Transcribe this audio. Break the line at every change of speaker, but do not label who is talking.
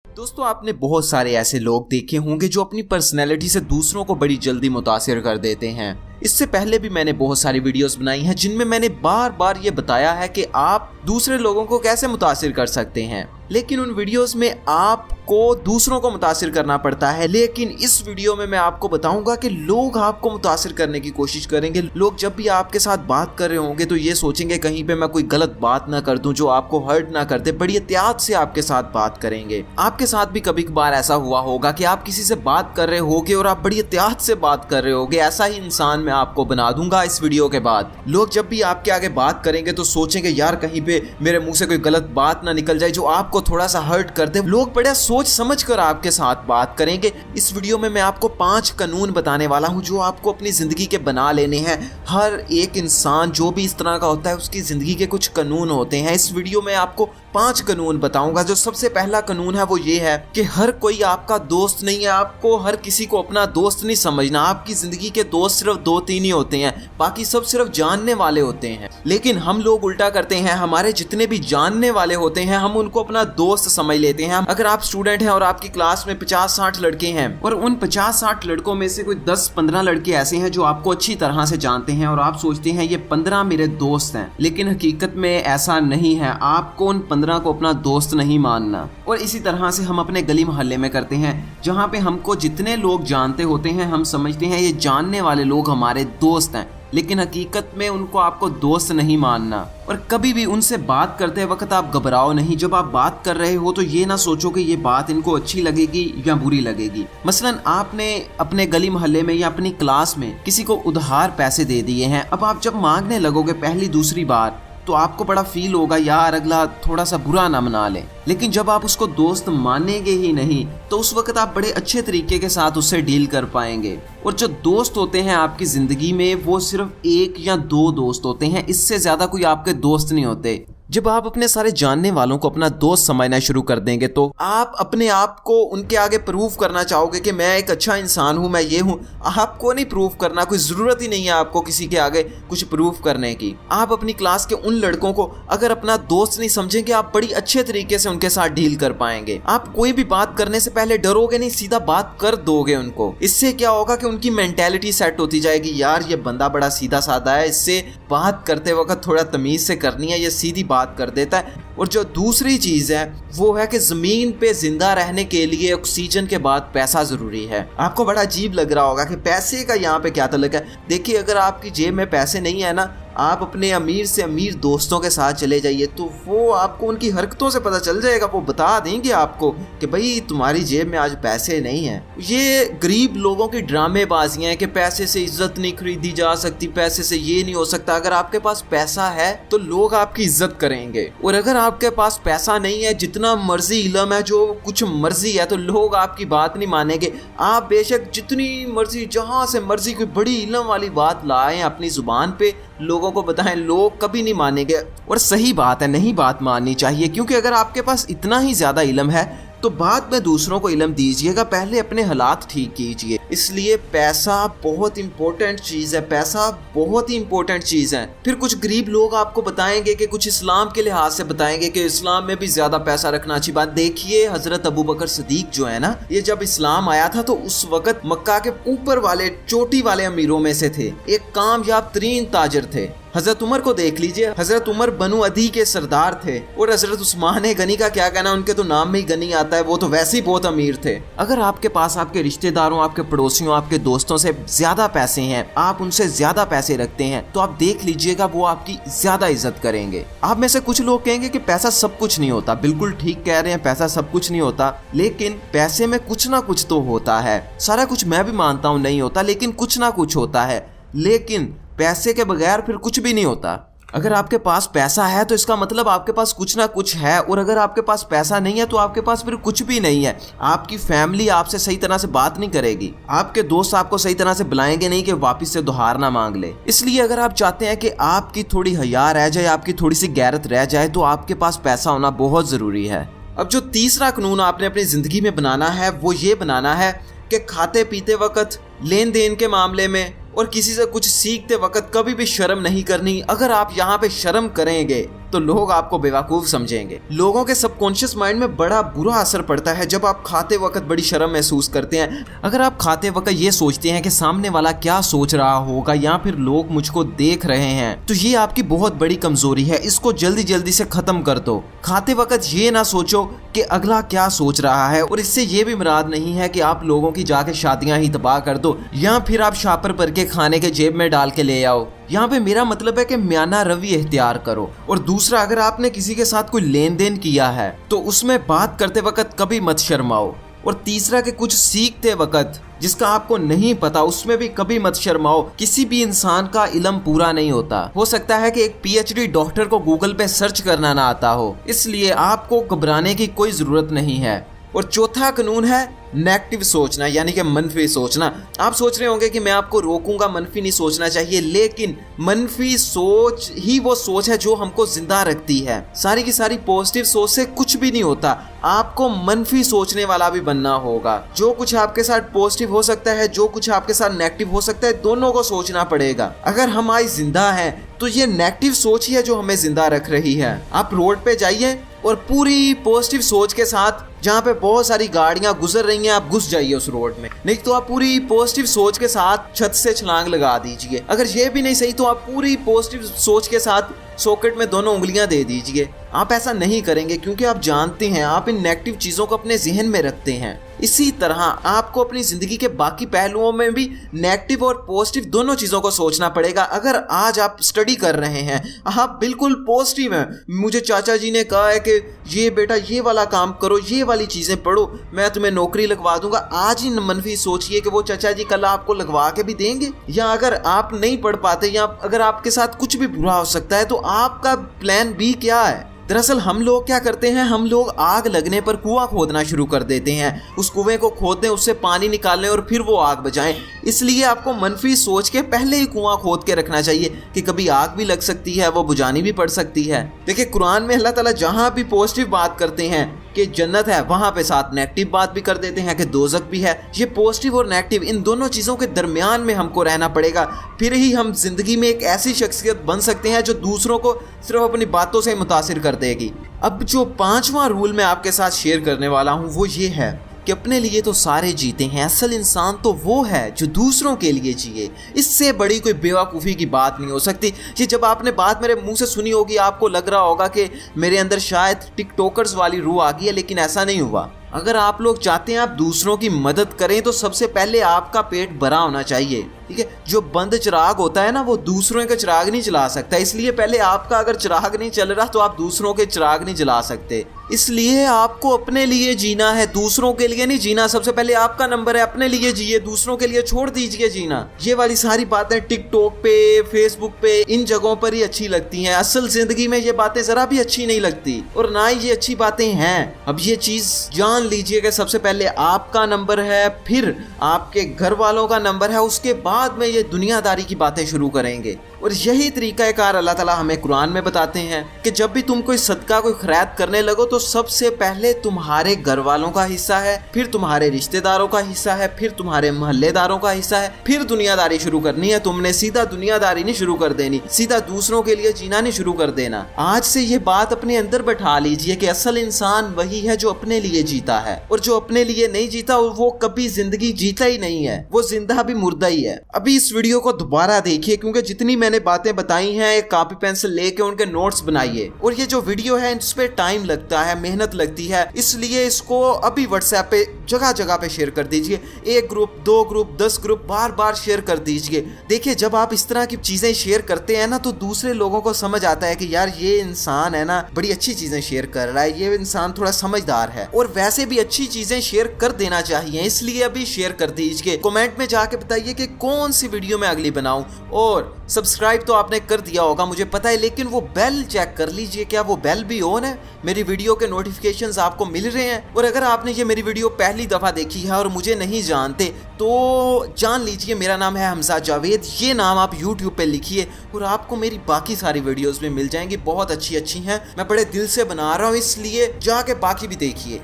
दोस्तों, आपने बहुत सारे ऐसे लोग देखे होंगे जो अपनी पर्सनैलिटी से दूसरों को बड़ी जल्दी मुतासिर कर देते हैं। इससे पहले भी मैंने बहुत सारी वीडियोस बनाई हैं जिनमें मैंने बार बार ये बताया है कि आप दूसरे लोगों को कैसे मुतासिर कर सकते हैं, लेकिन उन वीडियोस में आपको दूसरों को मुतासिर करना पड़ता है। लेकिन इस वीडियो में मैं आपको बताऊंगा कि लोग आपको मुतासिर करने की कोशिश करेंगे। लोग जब भी आपके साथ बात कर रहे होंगे तो ये सोचेंगे कहीं पे मैं कोई गलत बात ना कर दूं जो आपको हर्ट ना कर दे। बड़ी एहतियात से आपके साथ बात करेंगे। आपके साथ भी कभी कभार ऐसा हुआ होगा कि आप किसी से बात कर रहे होगे और आप बड़ी एहतियात से बात कर रहे होगे। ऐसा ही इंसान मैं आपको बना दूंगा इस वीडियो के बाद। लोग जब भी आपके आगे बात करेंगे तो सोचेंगे यार कहीं पे मेरे मुंह से कोई गलत बात ना निकल जाए जो आपको थोड़ा सा हर्ट कर दे। लोग बड़ा सोच समझ कर आपके साथ बात करेंगे। इस वीडियो में मैं आपको 5 कानून बताने वाला हूं जो आपको अपनी जिंदगी के बना लेने हैं। हर एक इंसान जो भी इस तरह का होता है उसकी जिंदगी के कुछ कानून होते हैं। इस वीडियो में आपको 5 कानून बताऊंगा। जो सबसे पहला कानून है वो ये है कि हर कोई आपका दोस्त नहीं है। आपको हर किसी को अपना दोस्त नहीं समझना। आपकी जिंदगी के दोस्त सिर्फ 2-3 ही होते हैं, बाकी सब सिर्फ जानने वाले होते हैं। लेकिन हम लोग उल्टा करते हैं, हमारे जितने भी जानने वाले होते हैं हम उनको अपना दोस्त समझ लेते हैं। अगर आप स्टूडेंट हैं और आपकी क्लास में 50-60 लड़के हैं और उन 50-60 लड़कों में से कोई 10-15 लड़के ऐसे हैं जो आपको अच्छी तरह से जानते हैं और आप सोचते हैं ये 15 मेरे दोस्त हैं, लेकिन हकीकत में ऐसा नहीं है। आपको उन 15 को अपना दोस्त नहीं मानना। और इसी तरह से हम अपने गली मोहल्ले में करते हैं, जहाँ पे हमको जितने लोग जानते होते हैं हम समझते हैं ये जानने वाले लोग हमारे दोस्त हैं, लेकिन हकीकत में उनको आपको दोस्त नहीं मानना। और कभी भी उनसे बात करते वक्त आप घबराओ नहीं। जब आप बात कर रहे हो तो ये ना सोचो कि ये बात इनको अच्छी लगेगी या बुरी लगेगी। मसलन आपने अपने गली मोहल्ले में या अपनी क्लास में किसी को उधार पैसे दे दिए हैं। अब आप जब मांगने लगोगे पहली दूसरी बार तो आपको बड़ा फील होगा यार अगला थोड़ा सा बुरा ना मना ले, लेकिन जब आप उसको दोस्त मानेंगे ही नहीं तो उस वक्त आप बड़े अच्छे तरीके के साथ उससे डील कर पाएंगे। और जो दोस्त होते हैं आपकी जिंदगी में वो सिर्फ 1 या 2 दोस्त होते हैं, इससे ज्यादा कोई आपके दोस्त नहीं होते। जब आप अपने सारे जानने वालों को अपना दोस्त समझना शुरू कर देंगे तो आप अपने आप को उनके आगे प्रूव करना चाहोगे कि मैं एक अच्छा इंसान हूं, मैं ये हूं। आपको नहीं प्रूव करना, कोई जरूरत ही नहीं है आपको किसी के आगे कुछ प्रूव करने की। आप अपनी क्लास के उन लड़कों को अगर अपना दोस्त नहीं समझेंगे आप बड़ी अच्छे तरीके से उनके साथ डील कर पाएंगे। आप कोई भी बात करने से पहले डरोगे नहीं, सीधा बात कर दोगे उनको। इससे क्या होगा कि उनकी मेंटेलिटी सेट होती जाएगी, यार ये बंदा बड़ा सीधा साधा है, इससे बात करते वक्त थोड़ा तमीज से करनी है, ये सीधी बात कर देता है। और जो दूसरी चीज है वो है कि जमीन पे जिंदा रहने के लिए ऑक्सीजन के बाद पैसा जरूरी है। आपको बड़ा अजीब लग रहा होगा कि पैसे का यहाँ पे क्या तल्लुक है। देखिए अगर आपकी जेब में पैसे नहीं है ना, आप अपने अमीर से अमीर दोस्तों के साथ चले जाइए तो वो आपको उनकी हरकतों से पता चल जाएगा। वो बता देंगे आपको कि भाई तुम्हारी जेब में आज पैसे नहीं हैं। ये गरीब लोगों की ड्रामेबाजियां हैं कि पैसे से इज्जत नहीं खरीदी जा सकती, पैसे से ये नहीं हो सकता। अगर आपके पास पैसा है तो लोग आपकी इज्जत करेंगे, और अगर आपके पास पैसा नहीं है, जितना मर्जी इल्म है, जो कुछ मर्जी है, तो लोग आपकी बात नहीं मानेंगे। आप बेशक जितनी मर्जी जहां से मर्जी कोई बड़ी इल्म वाली बात लाएं अपनी जुबान पे, लोगों को बताएं, लोग कभी नहीं मानेंगे। और सही बात है, नहीं बात माननी चाहिए, क्योंकि अगर आपके पास इतना ही ज्यादा इल्म है तो बाद में दूसरों को इल्म दीजिएगा, पहले अपने हालात ठीक कीजिए। इसलिए पैसा बहुत इंपॉर्टेंट चीज़ है, पैसा बहुत ही इंपॉर्टेंट चीज़ है। फिर कुछ गरीब लोग आपको बताएंगे कि कुछ इस्लाम के लिहाज से बताएंगे कि इस्लाम में भी ज़्यादा पैसा रखना अच्छी बात। देखिए हज़रत अबू बकर सिद्दीक जो है ना, ये जब इस्लाम आया था तो उस वक्त मक्का के ऊपर वाले चोटी वाले अमीरों में से थे, एक कामयाब तरीन ताजर थे। हजरत उमर को देख लीजिए, हजरत उमर बनु अदी के सरदार थे। और हजरत उस्मान गनी का क्या कहना, उनके तो नाम में ही गनी आता है, वो तो वैसे ही बहुत अमीर थे। अगर आपके पास आपके रिश्तेदारों, आपके पड़ोसियों, आपके दोस्तों से ज्यादा पैसे हैं, आप उनसे ज्यादा पैसे रखते हैं, तो आप देख लीजिएगा वो आपकी ज्यादा इज्जत करेंगे। आप में से कुछ लोग कहेंगे कि पैसा सब कुछ नहीं होता। बिल्कुल ठीक कह रहे हैं, पैसा सब कुछ नहीं होता, लेकिन पैसे में कुछ ना कुछ तो होता है। सारा कुछ मैं भी मानता हूँ नहीं होता, लेकिन कुछ ना कुछ होता है। लेकिन पैसे के बगैर फिर कुछ भी नहीं होता। अगर आपके पास पैसा है तो इसका मतलब आपके पास कुछ ना कुछ है, और अगर आपके पास पैसा नहीं है तो आपके पास फिर कुछ भी नहीं है। आपकी फैमिली आपसे सही तरह से बात नहीं करेगी, आपके दोस्त आपको सही तरह से बुलाएंगे नहीं कि वापस से दोहार ना मांग ले। इसलिए अगर आप चाहते हैं कि आपकी थोड़ी हया रह जाए, आपकी थोड़ी सी गैरत रह जाए, तो आपके पास पैसा होना बहुत जरूरी है। अब जो तीसरा कानून आपने अपनी जिंदगी में बनाना है वो ये बनाना है कि खाते पीते वक्त, लेन देन के मामले में और किसी से कुछ सीखते वक्त कभी भी शर्म नहीं करनी। अगर आप यहाँ पे शर्म करेंगे तो लोग आपको बेवकूफ समझेंगे। लोगों के सबकॉन्शियस माइंड में बड़ा बुरा असर पड़ता है जब आप खाते वक्त बड़ी शर्म महसूस करते हैं। अगर आप खाते वक्त ये सोचते हैं कि सामने वाला क्या सोच रहा होगा या फिर लोग मुझको देख रहे हैं, तो ये आपकी बहुत बड़ी कमजोरी है। इसको जल्दी जल्दी से खत्म कर दो। खाते वक्त ये ना सोचो कि अगला क्या सोच रहा है, और इससे ये भी मुराद नहीं है कि आप लोगों की जाके शादियां ही तबाह कर दो या फिर आप शापर भर के खाने के जेब में डाल के ले आओ। यहाँ पे मेरा मतलब है कि म्याना रवि इख्तियार करो। और दूसरा, अगर आपने किसी के साथ कोई लेन देन किया है तो उसमें बात करते वक्त कभी मत शर्माओ। और तीसरा, कि कुछ सीखते वक्त जिसका आपको नहीं पता उसमें भी कभी मत शर्माओ। किसी भी इंसान का इल्म पूरा नहीं होता। हो सकता है कि एक PhD डॉक्टर को गूगल पे सर्च करना ना आता हो, इसलिए आपको घबराने की कोई जरूरत नहीं है। और चौथा कानून है नेगेटिव सोचना, यानी कि मनफी सोचना। आप सोच रहे होंगे कि मैं आपको रोकूंगा, मनफी नहीं सोचना चाहिए, लेकिन मनफी सोच ही वो सोच है जो हमको जिंदा रखती है। सारी की सारी पॉजिटिव सोच से कुछ भी नहीं होता। आपको मनफी सोचने वाला भी बनना होगा। जो कुछ आपके साथ पॉजिटिव हो सकता है, जो कुछ आपके साथ नेगेटिव हो सकता है, दोनों को सोचना पड़ेगा। अगर हम आज जिंदा हैं तो ये नेगेटिव सोच ही है जो हमें जिंदा रख रही है। आप रोड पे जाइए और पूरी पॉजिटिव सोच के साथ, जहाँ पे बहुत सारी गाड़ियां गुजर रही हैं, आप घुस जाइए उस रोड में। नहीं तो आप पूरी पॉजिटिव सोच के साथ छत से छलांग लगा दीजिए। अगर ये भी नहीं सही तो आप पूरी पॉजिटिव सोच के साथ सॉकेट में दोनों उंगलियां दे दीजिए। आप ऐसा नहीं करेंगे क्योंकि आप जानते हैं आप इन नेगेटिव चीजों को अपने जहन में रखते हैं। इसी तरह आपको अपनी जिंदगी के बाकी पहलुओं में भी नेगेटिव और पॉजिटिव दोनों चीजों को सोचना पड़ेगा। अगर आज आप स्टडी कर रहे हैं, आप बिल्कुल पॉजिटिव हैं, मुझे चाचा जी ने कहा है कि ये बेटा ये वाला काम करो, ये वाली चीजें पढ़ो, मैं तुम्हें नौकरी लगवा दूंगा, आज ही मनफी सोचिए कि वो चाचा जी कल आपको लगवा के भी देंगे। या अगर आप नहीं पढ़ पाते या अगर आपके साथ कुछ भी बुरा हो सकता है, तो आपका प्लान बी क्या है? दरअसल हम लोग क्या करते हैं, हम लोग आग लगने पर कुआं खोदना शुरू कर देते हैं। उस कुएं को खोद दें, उससे पानी निकाल लें और फिर वो आग बुझाएं। इसलिए आपको मनफी सोच के पहले ही कुआं खोद के रखना चाहिए कि कभी आग भी लग सकती है, वो बुझानी भी पड़ सकती है। देखिए, कुरान में अल्लाह ताला जहां भी पॉजिटिव बात करते हैं कि जन्नत है, वहां पे साथ नेगेटिव बात भी कर देते हैं कि दोज़ख भी है। ये पॉजिटिव और नेगेटिव, इन दोनों चीज़ों के दरमियान में हमको रहना पड़ेगा। फिर ही हम जिंदगी में एक ऐसी शख्सियत बन सकते हैं जो दूसरों को सिर्फ अपनी बातों से मुतासिर कर देगी। अब जो 5वां रूल मैं आपके साथ शेयर करने वाला हूँ वो ये है कि अपने लिए तो सारे जीते हैं, असल इंसान तो वो है जो दूसरों के लिए जिए। इससे बड़ी कोई बेवकूफ़ी की बात नहीं हो सकती। ये जब आपने बात मेरे मुंह से सुनी होगी, आपको लग रहा होगा कि मेरे अंदर शायद टिकटॉकर्स वाली रूह आ गई है, लेकिन ऐसा नहीं हुआ। अगर आप लोग चाहते हैं आप दूसरों की मदद करें तो सबसे पहले आपका पेट भरा होना चाहिए, ठीक है। जो बंद चिराग होता है ना, वो दूसरों का चिराग नहीं जला सकता। इसलिए पहले आपका अगर चिराग नहीं चल रहा तो आप दूसरों के चिराग नहीं जला सकते। इसलिए आपको अपने लिए जीना है, दूसरों के लिए नहीं जीना। सबसे पहले आपका नंबर है, अपने लिए जिए, दूसरों के लिए छोड़ दीजिए जीना। ये वाली सारी बातें टिकटॉक पे, फेसबुक पे, इन जगहों पर ही अच्छी लगती हैं। असल जिंदगी में ये बातें जरा भी अच्छी नहीं लगती और ना ही ये अच्छी बातें हैं। अब ये चीज जान लीजिए कि सबसे पहले आपका नंबर है, फिर आपके घर वालों का नंबर है, उसके बाद में ये दुनियादारी की बातें शुरू करेंगे। और यही तरीकाकार अल्लाह ताला हमें कुरान में बताते हैं कि जब भी तुम कोई सदका, कोई खैरात करने लगो तो सबसे पहले तुम्हारे घर वालों का हिस्सा है, फिर तुम्हारे रिश्तेदारों का हिस्सा है, फिर तुम्हारे मोहल्लेदारों का हिस्सा है, फिर दुनियादारी शुरू करनी है। तुमने सीधा दुनियादारी नहीं शुरू कर देनी, सीधा दूसरों के लिए जीना नहीं शुरू कर देना। आज से ये बात अपने अंदर बैठा लीजिए कि असल इंसान वही है जो अपने लिए जीता है, और जो अपने लिए नहीं जीता वो कभी जिंदगी जीता ही नहीं है, वो जिंदा भी मुर्दा ही है। अभी इस वीडियो को दोबारा देखिए, क्योंकि जितनी मैंने बातें बताई हैं, एक कॉपी पेंसिल लेके उनके नोट्स बनाइए। और ये जो वीडियो है इस पे टाइम लगता है, मेहनत लगती है, इसलिए इसको अभी व्हाट्सएप पे जगह जगह पे शेयर कर दीजिए। 1 ग्रुप, 2 ग्रुप, 10 ग्रुप, बार बार शेयर कर दीजिए। देखिए, जब आप इस तरह की चीजें शेयर करते हैं ना, तो दूसरे लोगों को समझ आता है कि यार ये इंसान है ना, बड़ी अच्छी चीजें शेयर कर रहा है, ये इंसान थोड़ा समझदार है। और वैसे भी अच्छी चीजें शेयर कर देना चाहिए, इसलिए अभी शेयर कर दीजिए। कमेंट में जाके बताइए कि कौन सी वीडियो मैं अगली बनाऊं। और सब्सक्राइब तो आपने कर दिया होगा मुझे पता है, लेकिन वो बेल चेक कर लीजिए, क्या वो बेल भी ऑन है, मेरी वीडियो के नोटिफिकेशंस आपको मिल रहे हैं। और अगर आपने ये मेरी वीडियो पहली दफा देखी है और मुझे नहीं जानते तो जान लीजिए मेरा नाम है हमजा जावेद। ये नाम आप YouTube पे लिखिए और आपको मेरी बाकी सारी वीडियोस में मिल जाएंगी, बहुत अच्छी अच्छी हैं। मैं बड़े दिल से बना रहा हूँ, इसलिए जाके बाकी भी देखिए।